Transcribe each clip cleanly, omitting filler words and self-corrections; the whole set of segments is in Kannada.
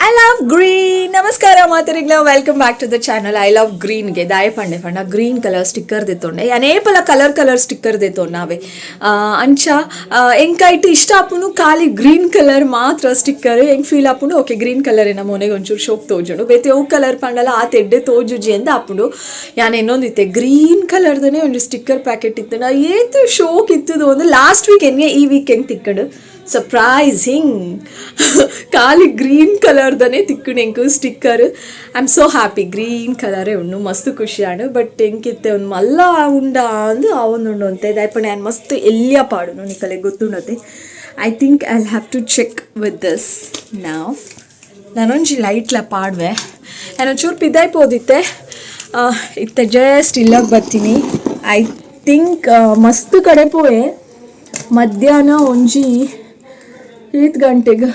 I love green. ನಮಸ್ಕಾರ ಮಾತರಿಗ್ಲ, welcome back to the channel. I love ಗ್ರೀನ್ಗೆ ದಾಯ ಪಂಡೆ ಪಂಡ ಗ್ರೀನ್ ಕಲರ್ ಸ್ಟಿಕ್ಕರ್ ದಿತ್ತೊಂಡೆ ಅನೇಪಲ ಕಲರ್ ಸ್ಟಿಕ್ಕರ್ ದಿತ್ತೊಂಡು ನಾವೇ ಅಂಚ ಎಂಕೈಟ್ ಇಷ್ಟ ಆಪುನು ಖಾಲಿ ಗ್ರೀನ್ ಕಲರ್ ಮಾತ್ರ ಸ್ಟಿಕ್ಕರ್ ಹೆಂಗೆ ಫೀಲ್ ಆಪುಂಡು. ಓಕೆ, ಗ್ರೀನ್ ಕಲರ್ ಏನ ಮೊನೆಗೆ ಒಂಚೂರು ಶೋಕ್ ತೋಜುಂಡು ಬೇತೆ ಅವು ಕಲರ್ ಪಂಡಲ ಆ ತೆಡ್ಡೆ ತೋಜುಜಿ ಅಂತ ಆಪುಂಡು. ಯಾನ್ ಇನ್ನೊಂದಿತ್ತೆ ಗ್ರೀನ್ ಕಲರ್ದನೇ ಒಂದು ಸ್ಟಿಕ್ಕರ್ ಪ್ಯಾಕೆಟ್ ಇತ್ತು. ನಾ ಏತು ಶೋಕ್ ಇತ್ತದು ಒಂದು ಲಾಸ್ಟ್ ವೀಕ್ ಹೆಂಗೆ ಈ ವೀಕ್ ಹೆಂಗೆ ತಿಕ್ಕಡು ಸರ್ಪ್ರೈಸಿಂಗ್ ಖಾಲಿ ಗ್ರೀನ್ ಕಲರ್ದನೇ ತಿಕ್ಕುಡು ಎಂಕು sticker. I am so happy. Green ಕಲರೇ ಉಂಡು ಮಸ್ತ್ ಖುಷಿ ಆಂಡು. ಬಟ್ ಎಂಕಿತ್ತೆ ಒಂದು ಮಲ್ಲ ಉಂಡ ಅಂದು ಅವೊಂದುಂಡು ಅಂತ ದಯಪಣೆ ನಾನು ಮಸ್ತ್ ಎಲ್ಲಿಯ ಪಾಡು ನಿಕಲೆ ಗೊತ್ತುಂಡತೆ. I think I have to check with this ನಾವ್. ನಾನೊಂಜಿ ಲೈಟ್ಲ ಪಾಡ್ವೆ ನಾನೊಂಚೂರು ಪಿದಾಯ್ಪೋದಿತ್ತೆ ಇತ್ತೆ ಜಸ್ಟ್ ಇಲ್ಲಾಗ ಬರ್ತೀನಿ. ಐ ಥಿಂಕ್ ಮಸ್ತ್ ಕಡೆ ಪೋಯೆ ಮಧ್ಯಾಹ್ನ ಒಂಜಿ 8 ಗಂಟೆಗೆ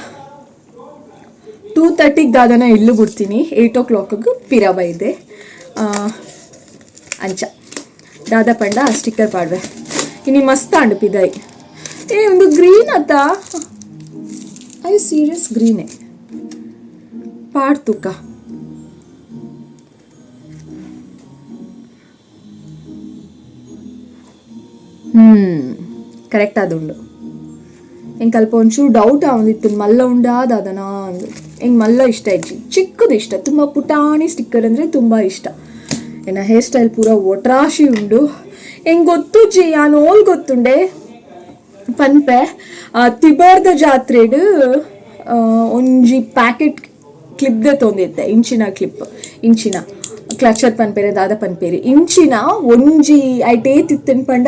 2:30 ದಾದನ ಇಲ್ಲು ಬಿಡ್ತೀನಿ. 8 o'clock ಪಿರಾಬ ಇದೆ ಅಂಚ ದಾದ ಪಂಡ ಸ್ಟಿಕ್ಕರ್ ಪಾಡ್ವೆ ಇನ್ನು ಮಸ್ತ್ ಆಂಡು ಪಿದಾಯಿ. ಒಂದು ಗ್ರೀನ್ ಅತ್ತ ಐ ಸೀರಿಯಸ್ ಗ್ರೀನೇ ಪಾಡ್ತುಕ ಕರೆಕ್ಟ್ ಆದುಂಡು. ಹೆಂಗೆ ಅಲ್ಪ ಒಂಚೂರು ಡೌಟ್ ಆವಂದಿತ್ತು ಮಲ್ಲ ಉಂಡಾದನ ಅಂದು. ಹೆಂಗೆ ಮಲ್ಲ ಇಷ್ಟ ಇಜ್ಜಿ ಚಿಕ್ಕದು ಇಷ್ಟ, ತುಂಬ ಪುಟಾಣಿ ಸ್ಟಿಕ್ಕರ್ ಅಂದರೆ ತುಂಬ ಇಷ್ಟ. ಏನ ಹೇರ್ ಸ್ಟೈಲ್ ಪೂರ ಒಟ್ರಾಶಿ ಉಂಡು. ಹೆಂಗೆ ಗೊತ್ತುಜ್ಜಿ ಯಾನು ಓಲ್ ಗೊತ್ತುಂಡೆ ಪನ್ಪೆ ತಿಬರ್ದ ಜಾತ್ರೆಡ್ ಒಂಜಿ ಪ್ಯಾಕೆಟ್ ಕ್ಲಿಪ್ದೆ ತೊಂದಿತ್ತೆ. ಇಂಚಿನ ಕ್ಲಚರ್ ಪನ್ಪೇರೆ ದಾದ ಪನ್ಪೇರಿ ಇಂಚಿನ ಒಂಜಿ ಐಟೇ ತಿತ್ತನ್ ಪಂಡ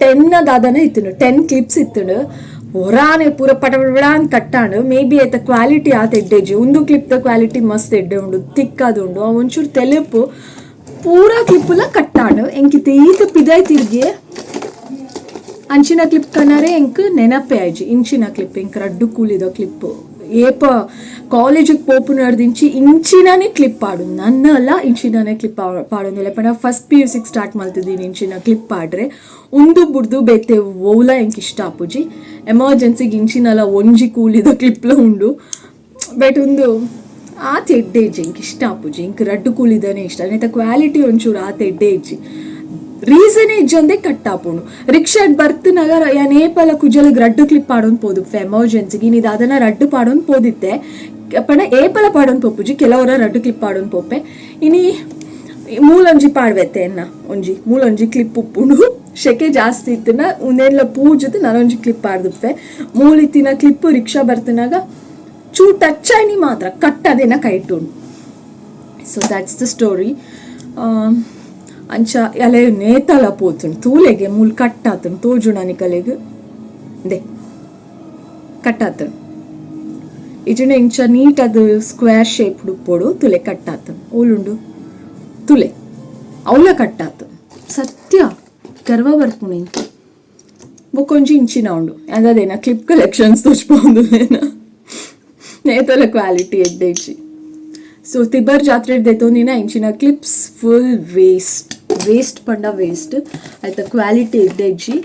10 ದಾದನ ಇತ್ತುಂಡು. 10 ಕ್ಲಿಪ್ಸ್ ಇತ್ತುಂಡು. ಹೊರಾನೆ ಪೂರ ಪಟಪಡ ಅಂತ ಕಟ್ಟಾಂಡು. ಮೇ ಬಿ ಆಯ್ತ ಕ್ವಾಲಿಟಿ ಆತ ಎಡ್ಡೆಜಿ ಒಂದು ಕ್ಲಿಪ್ದ ಕ್ವಾಲಿಟಿ ಮಸ್ತ್ ಎಡ್ಡೆ ಉಂಡು, ತಿಕ್ಕದುಂಡು. ಒಂಚೂರು ತೆಲುಪು ಪೂರ ಕ್ಲಿಪ್ಪುಲ ಕಟ್ಟಾಂಡು. ಎಂಕಿತ್ತು ಈತ ಪಿದಾಯ್ ತಿರ್ಗಿ ಅಂಚಿನ ಕ್ಲಿಪ್ ಕನ್ನರೆ ಎಂಕ್ ನೆನಪೆ ಆಯ್ಜಿ. ಇಂಚಿನ ಕ್ಲಿಪ್ ಎಂಕ್ ರಡ್ಡು ಕೂಲಿದ ಕ್ಲಿಪ್ಪು ಏಪ ಕಾಲೇಜಿಗೆ ಪೋಪು ನಡೆದಿಂಚಿ ಇಂಚಿನೇ ಕ್ಲಿಪ್ ಪಾಡು. ನನ್ನ ಅಲ್ಲ ಇಂಚಿನೇ ಕ್ಲಿಪ್ ಪಾಡೋದಿಲ್ಲ. ಪಣ ಫಸ್ಟ್ PUC ಸ್ಟಾರ್ಟ್ ಮಾಡ್ತಿದ್ದೀನಿ ಇಂಚಿನ ಕ್ಲಿಪ್ ಪಾಡ್ರೆ ಒಂದು ಬುಡ್ದು ಬೇತೆ ಓಲ ಎಂಕ್ ಇಷ್ಟ ಆಪುಜಿ. ಎಮರ್ಜೆನ್ಸಿಗೆ ಇಂಚಿನಲ್ಲ ಒಂಜಿ ಕೂಲಿದ ಕ್ಲಿಪ್ಲ ಉಂಡು. ಬಟ್ ಒಂದು ಆ ತೆಡ್ಡೆ ಇಜ್ಜಿ ಎಂಕ್ ಇಷ್ಟ ಆಪುಜಿ. ಎಂಕ್ ರಡ್ಡು ಕೂಲಿದನೇ ಇಷ್ಟ. ಆಯ್ತಾ ಕ್ವಾಲಿಟಿ ಒಂಚೂರು ಆ ತೆಡ್ಡೆ ಇಜ್ಜಿ ರೀಸನೇ ಇಜ್ಜಂದೆ ಕಟ್ಟಾಪುಂಡು. ರಿಕ್ಷಾಡ್ ಬರ್ತನಾಗ ನೇಪಾಲ ಕುಜಲಿಗೆ ರಡ್ಡು ಕ್ಲಿಪ್ ಪಾಡೋನ್ ಪೋದು ಎಮರ್ಜೆನ್ಸಿಗೆ. ನೀನು ಅದನ್ನ ರಡ್ಡು ಪಾಡೋನ್ ಪೋದಿತ್ತೆ ಪಣ ಏಪಲ ಪಾಡೋನ್ ಪೋಪುಜಿ. ಕೆಲವರ ರಡ್ಡು ಕ್ಲಿಪ್ ಪಾಡೋನ್ ಪೋಪೆ ಇನಿ ಮೂಲೊಂಜಿ ಪಾಡ್ವೆತ್ತೆ ಎನ್ನ ಮೂಲೊಂಜಿ ಕ್ಲಿಪ್ ಉಪ್ಪುಂಡು. ಶೆಕೆ ಜಾಸ್ತಿ ಇತ್ತನ ಉಂದೆಲ್ಲ ಪೂಜದ ನಾನೊಂಜಿ ಕ್ಲಿಪ್ ಪಾಡ್ದುಪ್ಪೆ. ಮೂಲಿತ್ತಿನ ಕ್ಲಿಪ್ ರಿಕ್ಷಾ ಬರ್ತನಾಗ ಚೂ ಟಚ್ ಆಯ್ನಿ ಮಾತ್ರ ಕಟ್ಟದೇನ ಕೈಟುಂಡು. So that's the story. ಅಂಚ ಎಲೆ ನೇತಲ ಪೋತುಂಡು ತೂಲೆಗೆ ಮೂಲ್ ಕಟ್ಟಾತನು ತೋಜುಣನಿ ಕಲೆಗೆ ದೇ ಕಟ್ಟಾತನು ಇಜುನ ಇಂಚ ನೀಟ್ ಅದು ಸ್ಕ್ವೇರ್ ಶೇಪ್ ಉಪ್ಪೋಡು ತುಲೆ ಕಟ್ಟಾತನು ಓಲುಂಡು ತುಲೆ ಅವಳ ಕಟ್ಟಾತು ಸತ್ಯ ಗರ್ವ ಬರ್ಪುಣಿ ಬೊಕೊಂಜಿ ಇಂಚಿನ ಉಂಡು ಅದೇನ ಕ್ಲಿಪ್ ಕಲೆಕ್ಷನ್ಸ್ ತೋಚ್ಬೋದು ನೇತಲ ಕ್ವಾಲಿಟಿ ಎಡ್ಡೆಚ್ಚಿ. ಸೊ ತಿಬ್ಬರ್ ಜಾತ್ರೆ ದೆತ್ತೊಂದಿನ ಇಂಚಿನ ಕ್ಲಿಪ್ಸ್ ಫುಲ್ ವೇಸ್ಟ್ ಪಂಡ ವೇಸ್ಟ್ ಆಯ್ತಾ ಕ್ವಾಲಿಟಿ ಇಡ್ಡೆಜ್ಜಿ.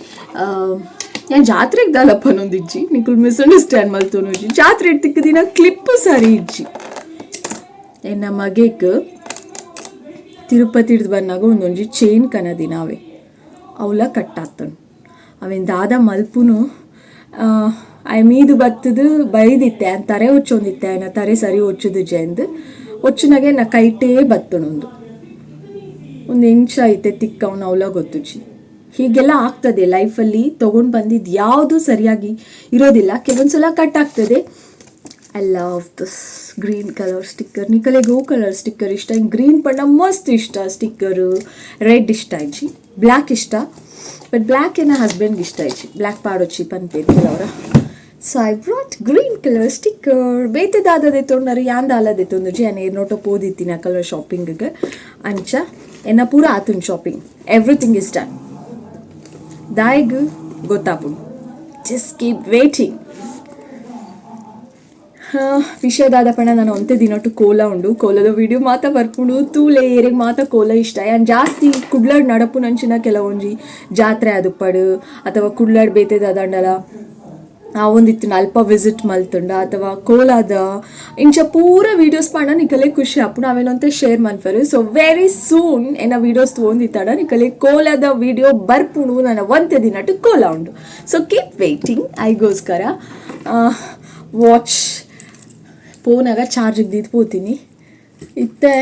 ನಾನು ಜಾತ್ರೆಗೆ ದಾಲಪ್ಪನೊಂದಿಜ್ಜಿ ನಿಕುಲ್ ಮಿಸ್ಅಂಡರ್ಸ್ಟ್ಯಾಂಡ್ ಮಲ್ತೋನುಜ್ಜಿ. ಜಾತ್ರೆ ತಿಕ್ಕದಿನ ಕ್ಲಿಪ್ ಸರಿ ಇಜ್ಜಿ. ಎನ್ನ ಮಗೆಗ್ ತಿರುಪತಿ ಹಿಡ್ದು ಬಂದಾಗ ಒಂದೊಂಜಿ ಚೈನ್ ಕನದಿನಾವೆ ಅವಳ ಕಟ್ಟಾತನು. ಅವೇನು ದಾದ ಮಲ್ಪುನು ಮೀದು ಬತ್ತದು ಬೈದಿತ್ತೆ ಅನ್ ತರೆ ಹೊಚ್ಚೊಂದಿತ್ತೆ ಅನ್ನ ತರೆ ಸರಿ ಹೊಚ್ಚದು ಜೆಂದು ಒಚ್ಚನಾಗೆ ನಾ ಕೈಟೇ ಬತ್ತಣೊಂದು ಒಂದು ಇಂಚ ಐತೆ ತಿಕ್ಕ ಅವನು ಅವಳ ಗೊತ್ತುಜಿ. ಹೀಗೆಲ್ಲ ಆಗ್ತದೆ ಲೈಫಲ್ಲಿ. ತೊಗೊಂಡು ಬಂದಿದ್ದು ಯಾವುದು ಸರಿಯಾಗಿ ಇರೋದಿಲ್ಲ, ಕೆಲವೊಂದ್ಸಲ ಕಟ್ ಆಗ್ತದೆ. I love this green colour sticker. ನಿಕಲೆ ಗೋ ಕಲರ್ ಸ್ಟಿಕ್ಕರ್ ಇಷ್ಟ. ಗ್ರೀನ್ ಪಂಡ ಮಸ್ತ್ ಇಷ್ಟ ಸ್ಟಿಕ್ಕರು. ರೆಡ್ ಇಷ್ಟ ಇಜ್ಜಿ, ಬ್ಲ್ಯಾಕ್ ಇಷ್ಟ. ಬಟ್ ಬ್ಲ್ಯಾಕ್ ಏನ ಹಸ್ಬೆಂಡ್ಗೆ ಇಷ್ಟ ಇಜ್ಜಿ. ಬ್ಲ್ಯಾಕ್ ಪಾಡೋಚ್ಚಿ ಪನ್ಪೇರಿ ಕೆಲವರ. So I brought green colour sticker. ಬೇತೆ ದಾದದೆ ತೊಂದರೆ ಯಾಂದ ಅಲ್ಲದೆ ತೊಂದಜಿ ನಾನು ಏರ್ನೋಟೋ ಪೋದಿತ್ತೀನಿ ಆ ಕಲರ್ ಶಾಪಿಂಗಿಗೆ ಅಂಚ ಎನ್ನ ಪೂರ ಆತುನ್ ಶಾಪಿಂಗ್. Everything is done. ದಾಯಿಗ್ ಗೊತ್ತಾಪುಂಡು. Just keep waiting. ವಿಷಯದಾದ ಪಣ ನಾನು ಒಂತೆ ದಿನೊಟ್ಟು ಕೋಲ ಉಂಡು. ಕೋಲದ ವಿಡಿಯೋ ಮಾತ ಬರ್ಪುಂಡು ತೂಲೆ ಏರಿಗೆ ಮಾತ ಕೋಲ ಇಷ್ಟ. ಯಾನ್ ಜಾಸ್ತಿ ಕುಡ್ಲಾಡ್ ನಡಪು ನಂಚಿನ ಕೆಲವೊಂಜಿ ಜಾತ್ರೆ ಅದು ಪಡು ಅಥವಾ ಕುಡ್ಲಾಡ್ ಬೇತೆ ದಾದಂಡಲ ಆ ಒಂದಿತ್ತು ಅಲ್ಪ ವಿಸಿಟ್ ಮಲ್ತುಂಡ ಅಥವಾ ಕೋಲಾದ ಇಂಚ ಪೂರ ವೀಡಿಯೋಸ್ ಪಾಂಡ ನಿಕಲೆ ಖುಷಿ ಆಪುಂಡು ಅವೇನಂತೆ ಶೇರ್ ಮನ್ಪರು. ಸೊ ವೆರಿ ಸೂನ್ ಎನ್ನ ವೀಡಿಯೋಸ್ ತೊಗೊಂದಿತ್ತಾಡ ನಿಕಲೆ ಕೋಲಾದ ವಿಡಿಯೋ ಬರ್ಪುಂಡು ನನ್ನ ಒಂತೆ ದಿನಟ್ಟು ಕೋಲ ಉಂಡು. ಸೊ ಕೀಪ್ ವೇಟಿಂಗ್ ಐಗೋಸ್ಕರ. ವಾಚ್ ಫೋನಾಗ ಚಾರ್ಜಿಗೆ ದೀತ್ ಪೋತೀನಿ ಇತ್ತೆ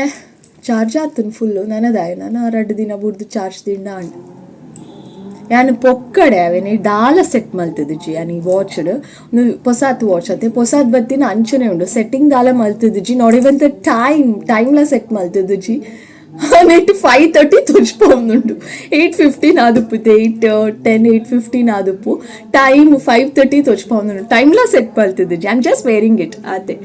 ಚಾರ್ಜ್ ಆತನು ಫುಲ್ಲು ನನದಾಯ ನಾನು 2 ದಿನ ಬುಡ್ದು ಚಾರ್ಜ್ ದಿಂಡ ಅಂಡ್ ಯಾನು ಪೊಕ್ಕಡೆ ಅವೇನಿ ಡಾಲ ಸೆಟ್ ಮಲ್ತದಿಜಿ ಯಾನಿ ವಾಚ್ಡ್ ಒಂದು ಪೊಸಾತ್ ವಾಚ್ ಅತ್ತೆ ಪೊಸಾತ್ ಬತ್ತಿನ ಅಂಚನೆ ಉಂಡು ಸೆಟ್ಟಿಂಗ್ ದಾಲ ಮಲ್ತದಿಜಿ ನೋಡಿವಂತ ಟೈಮ್ಲ ಸೆಟ್ ಮಲ್ತದಿಜಿ ನೆಟ್ 5:30 ತುಜ್ಪೊಂದುಂಡು 8:15 ಆದುಪ್ಪುತ್ತೆ 8:10 8:15 ಆದುಪ್ಪು ಟೈಮ್ 5:30 ತುಜ್ಪೊಂದುಂಡು ಟೈಮ್ಲ ಸೆಟ್ ಮಲ್ತದಿಜಿ I am just wearing it ಆತೆ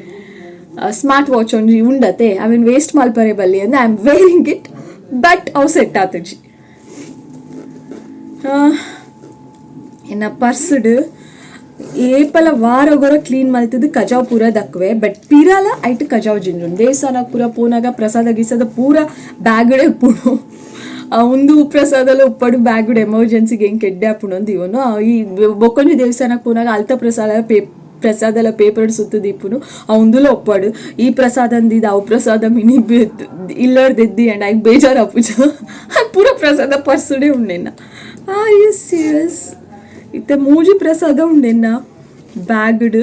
ಸ್ಮಾರ್ಟ್ ವಾಚ್ ಒಂಜಿ ಉಂಡತೆ ಅವೇನು ವೇಸ್ಟ್ ಮಲ್ಪರೆ ಬಲ್ಲಿ ಅಂದ್ರೆ I am wearing it but ಅವು ಸೆಟ್ ಆತಜಿ. ಎನ್ನ ಪರ್ಸ್ಡ್ ಏಪಲ ವಾರ ಗೊರ ಕ್ಲೀನ್ ಮಲ್ತದ್ದು ಕಜಾವ್ ಪೂರ ದಕ್ಕವೆ ಬಟ್ ಪಿರಾಲ ಐಟ್ ಕಜಾವ್ ಜಿಂಜು ದೇವಸ್ಥಾನಕ್ಕೆ ಪೂರ ಪೋನಾಗ ಪ್ರಸಾದ ಗೀಸದ ಪೂರ ಬ್ಯಾಗುಡೆ ಉಪ್ಪುಡು ಒಂದು ಪ್ರಸಾದಲ್ಲ ಉಪ್ಪಡು ಬ್ಯಾಗುಡೆ ಎಮರ್ಜೆನ್ಸಿಗೆ ಹೆಂಗೆ ಕೆಡ್ಡೆ ಹಾಪುಡು ಅಂತ ಇವನು ಈ ಬೊಕ್ಕೊಂಜಿ ದೇವಸ್ಥಾನಕ್ಕೆ ಪೋನಾಗ ಅಲ್ತ ಪ್ರಸಾದಲ ಪೇಪರ್ ಸುತ್ತದ ಇಪ್ಪುನು ಅವಂದುಲ ಒಪ್ಪಾಡು ಈ ಪ್ರಸಾದ ಅಂದಿದ್ದು ಅವು ಪ್ರಸಾದ ಮಿನಿ ಇಲ್ಲರ್ದಿದ್ದಿ ಅಂಡ್ ಐ ಬೇಜಾರು ಅಪ್ಪುಜ ಪೂರ ಪ್ರಸಾದ ಪರ್ಸುಡೆ ಉಂಡೆನ್ನ ಆರ್ ಯು ಸೀರಿಯಸ್ ಇತ್ತೆ ಮೂಜಿ ಪ್ರಸಾದ ಉಂಡೆನ್ನ ಬ್ಯಾಗ್ಡ್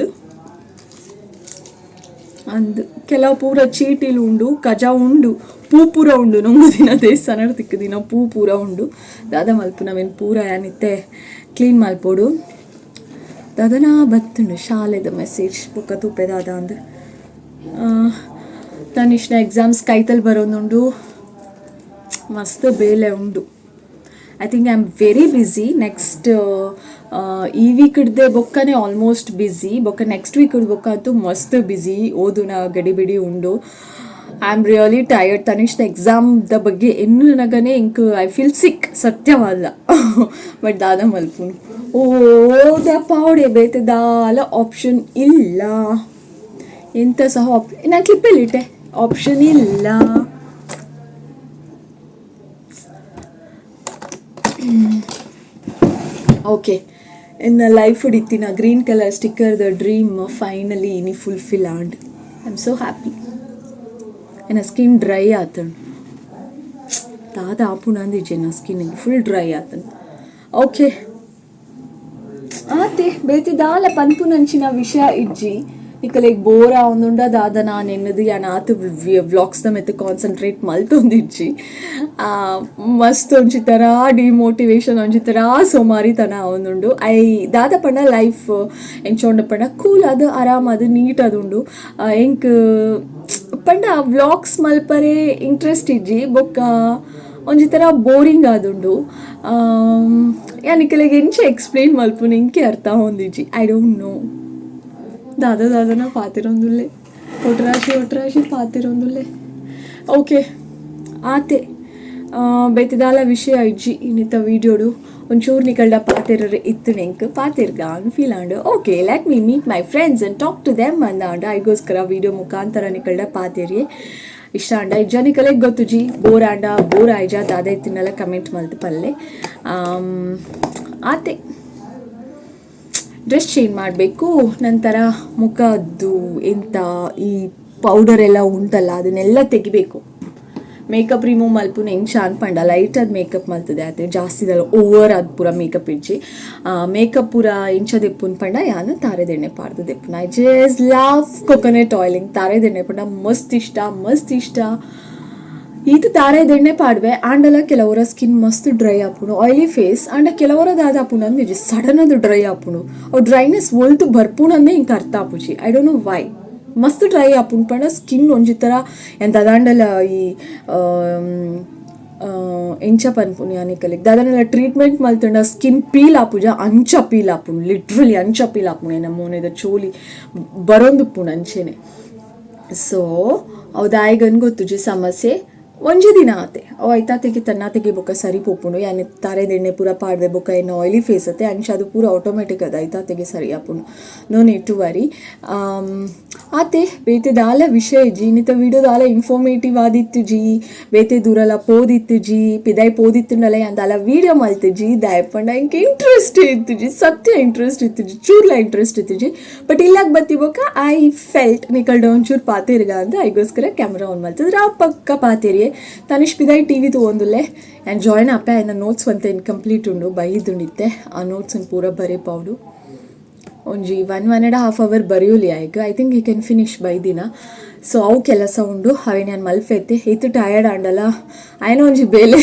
ಅಂದು ಕೆಲವು ಪೂರ ಚೀಟಿಲು ಉಂಡು ಕಜಾ ಉಂಡು ಪೂ ಪೂರ ಉಂಡು ನೊಂಗು ದಿನ ದೇವಸ್ಥಾನ ತಿಕ್ಕ ದಿನ ಪೂ ಪೂರ ಉಂಡು ದಾದ ಮಲ್ಪು ನಾವೇನು ಪೂರ ಏನಿತ್ತೆ ಕ್ಲೀನ್ ಮಲ್ಪೋಡು ದಾದನ ಬತ್ತುಂಡು ಶಾಲೆದ ಮೆಸೇಜ್ ಬುಕ್ಕ ತುಪ್ಪೆ ದಾದ ಅಂದು ತನಿಷ್ನ ಎಕ್ಸಾಮ್ಸ್ ಕೈತಲ್ ಬರೋದುಂಡು ಮಸ್ತ್ ಬೇಲೆ ಉಂಡು. I think I am very busy next ಈ ವೀಕ್ಡ್ದೆ ಬೊಕ್ಕನೆ ಆಲ್ಮೋಸ್ಟ್ ಬ್ಯುಸಿ ಬೊಕ್ಕ ನೆಕ್ಸ್ಟ್ ವೀಕ್ಡ್ ಬೊಕ್ಕ ಅಂತೂ ಮಸ್ತ್ ಬ್ಯುಸಿ ಓದುನ ಗಡಿಬಿಡಿ ಉಂಡು. I am really tired. ತನಿಷ್ನ ಎಕ್ಸಾಮ್ದ ಬಗ್ಗೆ ಎನ್ನು ನನಗನೆ ಇಂಕ್ ಐ ಫೀಲ್ ಸಿಕ್ ಸತ್ಯವಲ್ಲ ಬಟ್ ದಾದ ಮಲ್ಪುನು ಓದ ಪಾವಡೆ ಬೇತೆ ದಾಲ ಆಪ್ಷನ್ ಇಲ್ಲ ಎಂತ ಸಹ ನಾನು ಕ್ಲಿಪ್ಪಲ್ಲಿಟ್ಟೆ ಆಪ್ಷನ್ ಇಲ್ಲ. ಓಕೆ ಇನ್ನು ಲೈಫ್ ಹಿಡಿತೀನ green colour sticker the dream finally ಇನಿ fulfil and I am so happy. ನನ್ನ ಸ್ಕಿನ್ ಡ್ರೈ ಆತಂಡು ದಾದ ಆಪುಣ ಅಂದಿಜ್ಜೆ ನನ್ನ ಸ್ಕಿನ್ನಿಗೆ ಫುಲ್ ಡ್ರೈ ಆತಂಡು. ಓಕೆ ಆತೆ ಬೇತಿ ದಾಲ ಪನ್ಪು ನಂಚಿನ ವಿಷಯ ಇಜ್ಜಿ ಇಕಲೆಗ್ ಬೋರ ಒಂದುಂಡ ದಾದ ನಾನು ಎನ್ನದು ಯಾನ್ ಆತು ವ್ಲಾಗ್ಸ್ದ ಮೆತ್ತು ಕಾನ್ಸಂಟ್ರೇಟ್ ಮಲ್ತೊಂದಿಜ್ಜಿ ಮಸ್ತ್ ಒಂಚಿತರ ಡಿಮೋಟಿವೇಶನ್ ಒಂಚಿತರ ಸೋಮಾರಿತನ ಒಂದುಂಡು ಐ ದಾದ ಪಂಡ ಲೈಫ್ ಎಂಚೋಂಡ ಪಂಡ ಕೂಲ್ ಅದು ಆರಾಮ್ ಅದು ನೀಟ್ ಅದುಂಡು ಎಂಕ್ ಪಂಡ ವ್ಲಾಗ್ಸ್ ಮಲ್ಪರೆ ಇಂಟ್ರೆಸ್ಟ್ ಇಜ್ಜಿ ಬೊಕ್ಕ ಒಂಜಿತರ ಬೋರಿಂಗ್ ಆದುಂಡು ಯಾನಿಕಲೆಗೆ ಎಂಚ ಎಕ್ಸ್ಪ್ಲೇನ್ ಮಲ್ಪುನ ಇಂಕೆ ಅರ್ಥ ಹೊಂದಿಜ್ಜಿ ಐ ಡೋಂಟ್ ನೋ ದಾದನ ಪಾತಿರೊಂದುಲ್ಲೆ ಒಟ್ರಾಶಿ ಪಾತಿರೊಂದುಲ್ಲೆ. ಓಕೆ ಆತೆ ಬೇತಿದಾಲ ವಿಷಯ ಇಜ್ಜಿ ಇನ್ನಿತ ವೀಡಿಯೋಡು ಒಂಚೂರು ನಿಕಲ್ಡ ಪಾತಿರರೆ ಇತ್ತು ನೆಂಕ್ ಪಾತಿರ್ಗಾನ್ ಫೀಲ್ ಆಂಡು okay let me meet my friends and talk to them ಅಂದಾಂಡ ಐಗೋಸ್ಕರ ವೀಡಿಯೋ ಮುಖಾಂತರ ನಿಕಲ್ಡ ಪಾತಿರಿ ಇಷ್ಟ ಅಂಡ ಇಜ್ಜ ನಿಕಲೆಗೆ ಗೊತ್ತು ಜಿ ಬೋರ್ ಆಂಡ ಬೋರ್ ಆಯ್ಜ ದಾದ ಇತ್ತಿನೆಲ್ಲ ಕಮೆಂಟ್ ಮಲ್ತು ಪಲ್ಲೆ ಆತೆ ಡ್ರೆಸ್ ಚೇಂಜ್ ಮಾಡಬೇಕು ನಂತರ ಮುಖದ್ದು ಎಂತ ಈ ಪೌಡರ್ ಎಲ್ಲ ಉಂಟಲ್ಲ ಅದನ್ನೆಲ್ಲ ತೆಗಿಬೇಕು. ಮೇಕಪ್ ರಿಮೂವ್ ಮಲ್ಪುನ ಹೆಂಗೆ ಶಾನ್ ಪಂಡ ಲೈಟ್ ಅದು ಮೇಕಪ್ ಮಲ್ತದೆ ಅದೇ ಜಾಸ್ತಿದಲ್ಲ ಓವರ್ ಅದು ಪೂರ ಮೇಕಪ್ ಇಡ್ಜಿ ಮೇಕಪ್ ಪೂರ ಇಂಚದ ಎಪ್ಪುನ್ ಪಂಡ ಯಾನು ತಾರೆದೆಣ್ಣೆ ಪಾಡ್ದು ದೆಪ್ಪುನ I just love coconut oiling ತಾರೆದೆಣ್ಣೆ ಪಂಡ ಮಸ್ತ್ ಇಷ್ಟ ಇದು ತಾರೆದೆಣ್ಣೆ ಪಾಡ್ವೆ ಆಂಡಲ ಕೆಲವರ ಸ್ಕಿನ್ ಮಸ್ತ್ ಡ್ರೈ ಆಪುಣು ಆಯಿಲಿ ಫೇಸ್ ಆಂಡ ಕೆಲವರ ದಾದ ಆಪುಣು ಅಂದ್ರೆ ಸಡನ್ ಅದು ಡ್ರೈ ಆಪುಣು ಅವು ಡ್ರೈನೆಸ್ ಒಲ್ತು ಬರ್ಪುಣು ಅಂದೇ ಹಿಂಗೆ ಅರ್ಥ ಆಪುಜಿ ಐ ಡೋಂಟ್ ನೋ ವೈ ಮಸ್ತ್ ಡ್ರೈ ಆಪುಣು ಪಂಡ ಸ್ಕಿನ್ ಒಂಜಿತರ ಎಂತ ಅದಾಂಡಲ ಈ ಎಂಚ ಪನ್ಪುನು ಯಾನಿಕಲಿಗೆ ದಾದನೆಲ್ಲ ಟ್ರೀಟ್ಮೆಂಟ್ ಮಲ್ತಂಡ ಸ್ಕಿನ್ ಪೀಲ್ ಆಪುಜ ಅಂಚ ಪೀಲ್ ಆಪುಣು ಲಿಟ್ರಲಿ ಅಂಚ ಪೀಲ್ ಆಪುಣು ನಮ್ಮ ಮೋನೆದ ಚೋಲಿ ಬರೋಂದು ಪುಣು ಅಂಚೆನೆ. ಸೊ ಅವ್ದಾಯ್ಗನ್ ಗೊತ್ತುಜಿ ಸಮಸ್ಯೆ ಒಂಜಿ ದಿನ ಆತೆ ಅವು ಐತಾತೆಗೆ ತನ್ನಾತೆಗೆ ಬೊಕ್ಕ ಸರಿ ಪೋಪುಂಡು ಯಾನೆ ತಾರೆದ ಎಣ್ಣೆ ಪೂರ ಪಾಡ್ವೆ ಬೊಕ್ಕ ಏನು ಆಯ್ಲಿ ಫೇಸ್ ಅತ್ತೆ ಅಂಚ ಅದು ಪೂರ ಆಟೋಮೆಟಿಕ್ ಅದ ಐತಾತೆಗೆ ಸರಿ ಆಪುಂಡು ನೋ ನೀಡ್ ಟು ವರಿ ಆತೆ ಬೇತೆ ದಾಲ ವಿಷಯ ಜಿ ನಿತ ವಿಡಿಯೋ ದಾಲ ಇನ್ಫಾರ್ಮೇಟಿವ್ ಆದಿತ್ತು ಜಿ ಬೇತೆ ದೂರಲ ಪೋದಿತ್ತು ಜಿ ಪಿದಾಯಿ ಪೋದಿತ್ತುಂಡಲ ಅಂದಾಲ ವಿಡಿಯೋ ಮಲ್ತು ಜಿ ದಾಯಪಂಡ ಇಂಕೆ ಇಂಟ್ರೆಸ್ಟ್ ಇತ್ತು ಜಿ ಸತ್ಯ ಇಂಟ್ರೆಸ್ಟ್ ಇತ್ತು ಜಿ ಚೂರ್ಲ ಇಂಟ್ರೆಸ್ಟ್ ಇತ್ತು ಜಿ ಬಟ್ ಇಲ್ಲಾಗ ಬತ್ತಿ ಬೊಕ್ಕ ಐ ಫೆಲ್ಟ್ ನಿಕಲ್ಡ ಒಂಚೂರು ಪಾತಿರ್ಗ ಅಂತ ಐಗೋಸ್ಕರ ಕ್ಯಾಮ್ರಾ ಆನ್ ಮಾಡ್ತಿದ್ರೆ ಆ ಪಕ್ಕ ಪಾತಿರಿ ತನಿಷ್ ಪಿದಾಯಿ ಟಿ ವಿ ತೊಗೊಂದುಲ್ಲೆ ಆ್ಯಂಡ್ ಜಾಯ್ನ್ ಆಪೆ ಆಯ್ನ ನೋಟ್ಸ್ ಅಂತ ಇನ್ಕಂಪ್ಲೀಟ್ ಉಂಡು ಬೈದುಂಡಿತ್ತೆ ಆ ನೋಟ್ಸನ್ನು ಪೂರ ಬರೀಪಾವ್ಡು ಒಂಜಿ 1.5 hour ಬರೆಯೋಲಿ ಆಯ್ಕೆ ಐ ಥಿಂಕ್ ಈ ಕ್ಯಾನ್ ಫಿನಿಶ್ ಬೈ ದಿನ ಸೊ ಅವು ಕೆಲಸ ಉಂಡು ಅವೇ ನಾನು ಮಲ್ಫೈತೆ ಇತ್ತು ಟಯರ್ಡ್ ಆಂಡಲ್ಲ ಆಯ್ನ ಒಂಜಿ ಬೇಲೆ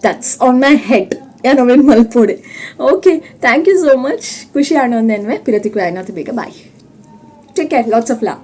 ದಟ್ಸ್ ಆನ್ ಮೈ ಹೆಡ್ ಯಾನ್ ಅವೇನು ಮಲ್ಪೋಡೆ okay thank you so much ಖುಷಿ ಆಡೋಂದೇನ್ವೆ ಪಿರತಿಕ್ವೆ ಆಯ್ನಾತು ಬೇಗ bye take care lots of love